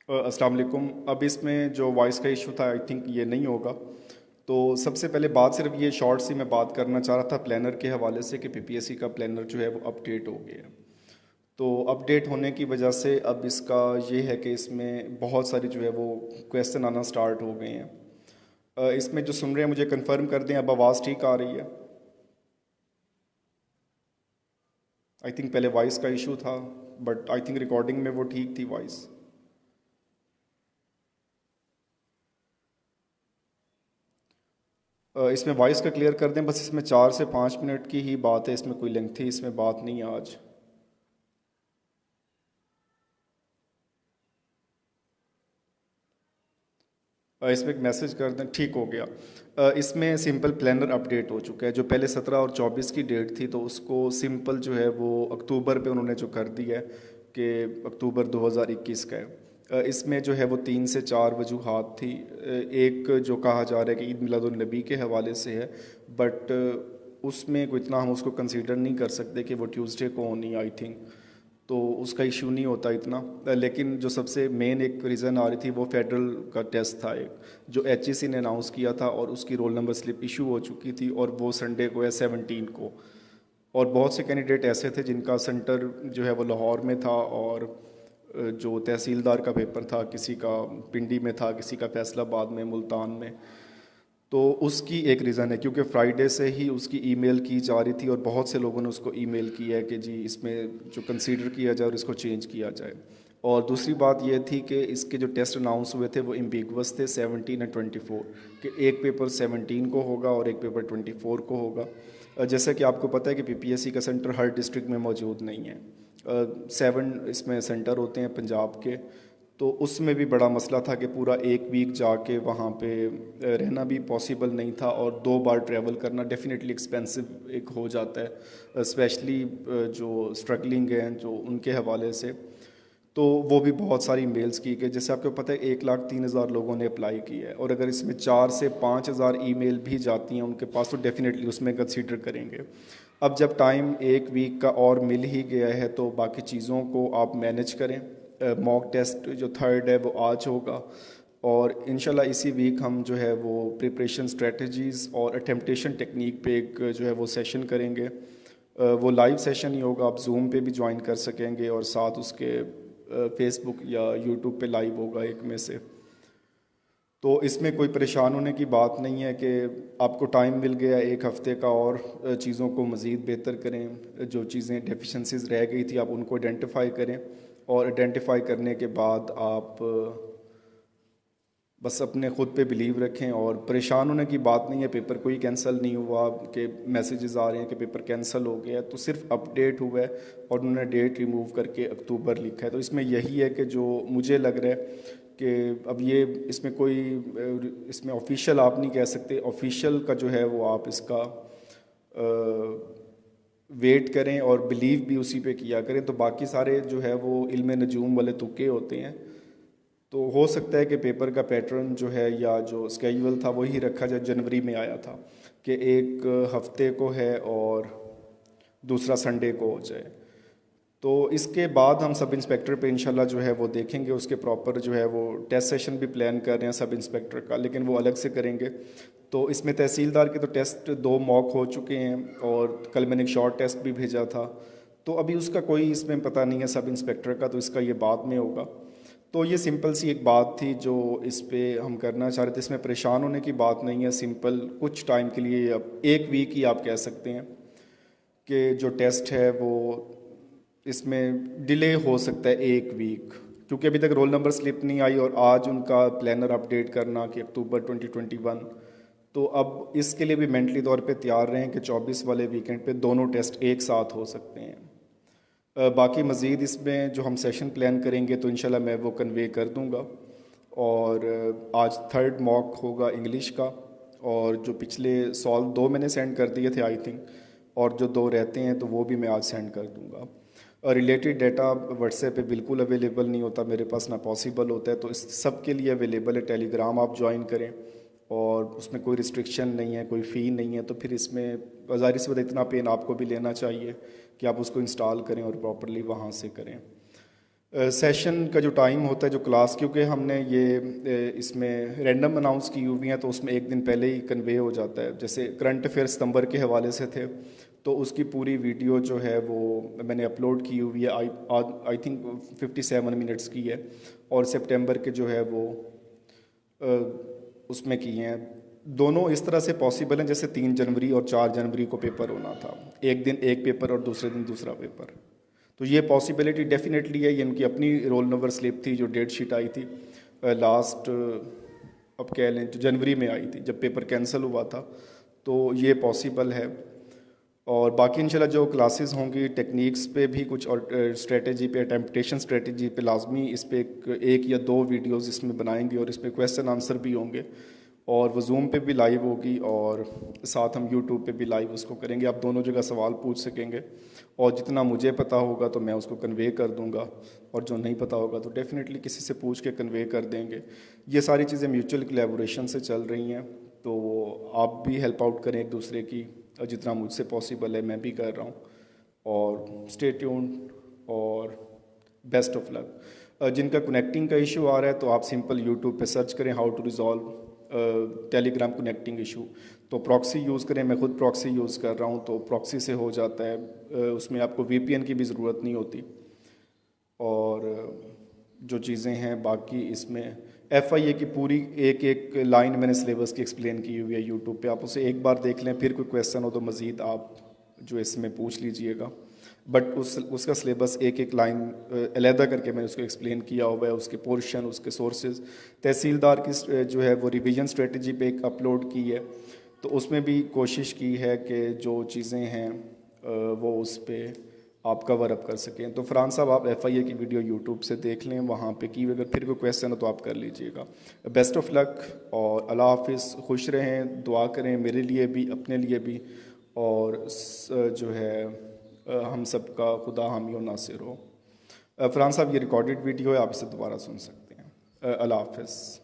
अस्सलाम वालेकुम। अब इसमें जो वॉइस का इशू था, आई थिंक ये नहीं होगा। तो सबसे पहले बात सिर्फ ये शॉर्ट सी मैं बात करना चाह रहा था प्लानर के हवाले से कि पीपीएससी का प्लानर जो है वो अपडेट हो गया है। तो अपडेट होने की वजह से अब इसका ये है कि इसमें बहुत सारी जो है वो क्वेश्चन आना स्टार्ट हो गए हैं। इसमें जो सुन रहे हैं मुझे कंफर्म कर दें, अब आवाज़ ठीक आ रही है? आई थिंक पहले वॉइस का इशू था, बट आई थिंक रिकॉर्डिंग में वो ठीक थी वॉइस। इसमें वॉइस का क्लियर कर दें, बस इसमें 4 से 5 मिनट की ही बात है, इसमें कोई लेंथी इसमें बात नहीं है आज। इसमें एक मैसेज कर दें, ठीक हो गया। इसमें सिंपल प्लानर अपडेट हो चुका है। जो पहले 17 और 24 की डेट थी, तो उसको सिंपल जो है वो अक्टूबर पे उन्होंने जो कर दिया है कि अक्टूबर 2021 का है। इसमें जो है वो 3 से 4 वजूहात थी। एक जो कहा जा रहा है कि ईद मिलादुन नबी के हवाले से है, बट उसमें कोई इतना हम उसको कंसीडर नहीं कर सकते कि वो ट्यूसडे को होनी, आई थिंक। तो उसका इशू नहीं होता इतना। लेकिन जो सबसे मेन एक रीज़न आ रही थी वो फेडरल का टेस्ट था एक, जो एचईसी ने अनाउंस किया था, और उसकी रोल नंबर स्लिप इशू हो चुकी थी, और वो संडे को है 17 को। और बहुत से कैंडिडेट ऐसे थे जिनका सेंटर जो है वो लाहौर में था, और जो तहसीलदार का पेपर था किसी का पिंडी में था, किसी का फैसलाबाद में, मुल्तान में। तो उसकी एक रीज़न है क्योंकि फ्राइडे से ही उसकी ईमेल की जा रही थी, और बहुत से लोगों ने उसको ईमेल किया है कि जी इसमें जो कंसीडर किया जाए और इसको चेंज किया जाए। और दूसरी बात ये थी कि इसके जो टेस्ट अनाउंस हुए थे वो एम्बिगुअस थे, 17 और 24, कि एक पेपर 17 को होगा और एक पेपर 24 को होगा। जैसा कि आपको पता है कि पीपीएससी का सेंटर हर डिस्ट्रिक्ट में मौजूद नहीं है। 7 इसमें सेंटर होते हैं पंजाब के। तो उसमें भी बड़ा मसला था कि पूरा एक वीक जाके वहाँ पे रहना भी पॉसिबल नहीं था, और 2 बार ट्रैवल करना डेफिनेटली एक्सपेंसिव एक हो जाता है, स्पेशली जो स्ट्रगलिंग हैं जो उनके हवाले से। तो वो भी बहुत सारी मेल्स की गई, जैसे आपको पता है 1,03,000 लोगों ने अप्लाई किया है, और अगर इसमें 4 से 5 हज़ार ईमेल भी जाती हैं उनके पास, तो डेफिनेटली उसमें कंसीडर करेंगे। अब जब टाइम एक वीक का और मिल ही गया है, तो बाकी चीज़ों को आप मैनेज करें। मॉक टेस्ट जो थर्ड है वो आज होगा, और इंशाल्लाह इसी वीक हम जो है वो प्रिपरेशन स्ट्रेटजीज़ और अटेम्पटेशन टेक्निक पे एक जो है वो सेशन करेंगे। वो लाइव सेशन ही होगा, आप जूम पे भी ज्वाइन कर सकेंगे, और साथ उसके फेसबुक या यूट्यूब पे लाइव होगा एक में से। तो इसमें कोई परेशान होने की बात नहीं है कि आपको टाइम मिल गया एक हफ़्ते का, और चीज़ों को मज़ीद बेहतर करें। जो चीज़ें डेफिशिएंसीज रह गई थी आप उनको आइडेंटिफाई करें, और आइडेंटिफाई करने के बाद आप बस अपने ख़ुद पे बिलीव रखें, और परेशान होने की बात नहीं है। पेपर कोई कैंसिल नहीं हुआ कि मैसेजेस आ रहे हैं कि पेपर कैंसिल हो गया है, तो सिर्फ अपडेट हुआ है और उन्होंने डेट रिमूव करके अक्टूबर लिखा है। तो इसमें यही है कि जो मुझे लग रहा है कि अब ये इसमें कोई इसमें ऑफिशियल आप नहीं कह सकते, ऑफिशियल का जो है वो आप इसका वेट करें और बिलीव भी उसी पे किया करें। तो बाकी सारे जो है वो इल्म नजूम वाले तुक्के होते हैं। तो हो सकता है कि पेपर का पैटर्न जो है या जो स्केड्यूल था वही रखा जाए, जनवरी में आया था कि एक हफ्ते को है और दूसरा संडे को हो जाए। तो इसके बाद हम सब इंस्पेक्टर पे इंशाल्लाह जो है वो देखेंगे, उसके प्रॉपर जो है वो टेस्ट सेशन भी प्लान कर रहे हैं सब इंस्पेक्टर का, लेकिन वो अलग से करेंगे। तो इसमें तहसीलदार के तो टेस्ट 2 मॉक हो चुके हैं, और कल मैंने एक शॉर्ट टेस्ट भी भेजा था। तो अभी उसका कोई इसमें पता नहीं है सब इंस्पेक्टर का, तो इसका ये बाद में होगा। तो ये सिंपल सी एक बात थी जो इस पे हम करना चाह रहे थे। इसमें परेशान होने की बात नहीं है, सिंपल कुछ टाइम के लिए, अब एक वीक ही आप कह सकते हैं कि जो टेस्ट है वो इसमें डिले हो सकता है एक वीक, क्योंकि अभी तक रोल नंबर स्लिप नहीं आई, और आज उनका प्लानर अपडेट करना कि अक्टूबर 2021। तो अब इसके लिए भी मेंटली तौर पे तैयार रहें कि 24 वाले वीकेंड पे दोनों टेस्ट एक साथ हो सकते हैं। बाकी मज़ीद इसमें जो हम सेशन प्लान करेंगे तो इंशाल्लाह मैं वो कन्वे कर दूंगा। और आज थर्ड मॉक होगा इंग्लिश का, और जो पिछले सॉल्व 2 मैंने सेंड कर दिए थे आई थिंक, और जो 2 रहते हैं तो वो भी मैं आज सेंड कर दूंगा। और रिलेटेड डाटा व्हाट्सएप पे बिल्कुल अवेलेबल नहीं होता मेरे पास, ना पॉसिबल होता है, तो इस सब के लिए अवेलेबल है। टेलीग्राम आप ज्वाइन करें, और उसमें कोई रिस्ट्रिक्शन नहीं है, कोई फ़ी नहीं है। तो फिर इसमें ज़ाहिर सी बात इतना पेन आपको भी लेना चाहिए कि आप उसको इंस्टॉल करें और प्रॉपरली वहाँ से करें। سیشن کا جو ٹائم ہوتا ہے جو کلاس، کیونکہ ہم نے یہ اس میں رینڈم اناؤنس کی ہوئی ہیں تو اس میں ایک دن پہلے ہی کنوے ہو جاتا ہے. جیسے کرنٹ افیئر ستمبر کے حوالے سے تھے تو اس کی پوری ویڈیو جو ہے وہ میں نے اپلوڈ کی ہوئی ہے، آئی تھنک 57 منٹس کی ہے. اور سپٹمبر کے جو ہے وہ اس میں کی ہیں. دونوں اس طرح سے پاسبل ہیں جیسے 3 جنوری اور 4 جنوری کو پیپر ہونا تھا، ایک دن ایک پیپر اور دوسرے دن دوسرا پیپر. تو یہ پاسبلٹی ڈیفینیٹلی ہے. یہ ان کی اپنی رول نمبر سلپ تھی جو ڈیٹ شیٹ آئی تھی لاسٹ، اب کہہ لیں جو جنوری میں آئی تھی جب پیپر کینسل ہوا تھا. تو یہ پاسبل ہے. اور باقی انشاءاللہ جو کلاسز ہوں گی ٹیکنیکس پہ بھی کچھ، اور اسٹریٹجی پہ، ٹیمپٹیشن اسٹریٹجی پہ لازمی اس پہ ایک یا 2 ویڈیوز اس میں بنائیں گے، اور اس پہ کویسچن آنسر بھی ہوں گے. اور وہ زوم پہ بھی لائیو ہوگی اور ساتھ ہم یوٹیوب پہ بھی لائیو اس کو کریں گے. آپ دونوں جگہ سوال پوچھ سکیں گے، اور جتنا مجھے پتہ ہوگا تو میں اس کو کنوے کر دوں گا، اور جو نہیں پتہ ہوگا تو ڈیفینیٹلی کسی سے پوچھ کے کنوے کر دیں گے. یہ ساری چیزیں میوچل کولیبوریشن سے چل رہی ہیں، تو آپ بھی ہیلپ آؤٹ کریں ایک دوسرے کی، جتنا مجھ سے پاسبل ہے میں بھی کر رہا ہوں. اور اسٹے ٹیونڈ اور بیسٹ آف لک. جن کا کنیکٹنگ کا ایشو آ رہا ہے تو آپ سمپل یوٹیوب پہ سرچ کریں how to resolve Telegram connecting issue. تو پراکسی یوز کریں، میں خود پراکسی یوز کر رہا ہوں تو پراکسی سے ہو جاتا ہے. اس میں آپ کو وی پی این کی بھی ضرورت نہیں ہوتی. اور جو چیزیں ہیں باقی اس میں ایف آئی اے کی پوری ایک ایک لائن میں نے سلیبس کی ایکسپلین کی ہوئی ہے یوٹیوب پہ. آپ اسے ایک بار دیکھ لیں، پھر کوئی کویسچن ہو تو مزید آپ جو اس میں پوچھ لیجئے گا. بٹ اس کا سلیبس ایک ایک لائن علیحدہ کر کے میں نے اس کو ایکسپلین کیا ہوا ہے، اس کے پورشن، اس کے سورسز. تحصیلدار کی جو ہے وہ ریویژن اسٹریٹجی پہ ایک اپلوڈ کی ہے، تو اس میں بھی کوشش کی ہے کہ جو چیزیں ہیں وہ اس پہ آپ کور اپ کر سکیں. تو فرحان صاحب آپ ایف آئی اے کی ویڈیو یوٹیوب سے دیکھ لیں، وہاں پہ کی، اگر پھر کوئی کویسچن ہو تو آپ کر لیجئے گا. بیسٹ آف لک اور اللہ حافظ. خوش رہیں، دعا کریں میرے لیے بھی، اپنے لیے بھی، اور جو ہے ہم سب کا خدا حامی و ناصر ہو. فرحان صاحب یہ ریکارڈڈ ویڈیو ہے، آپ اسے دوبارہ سن سکتے ہیں. اللہ حافظ.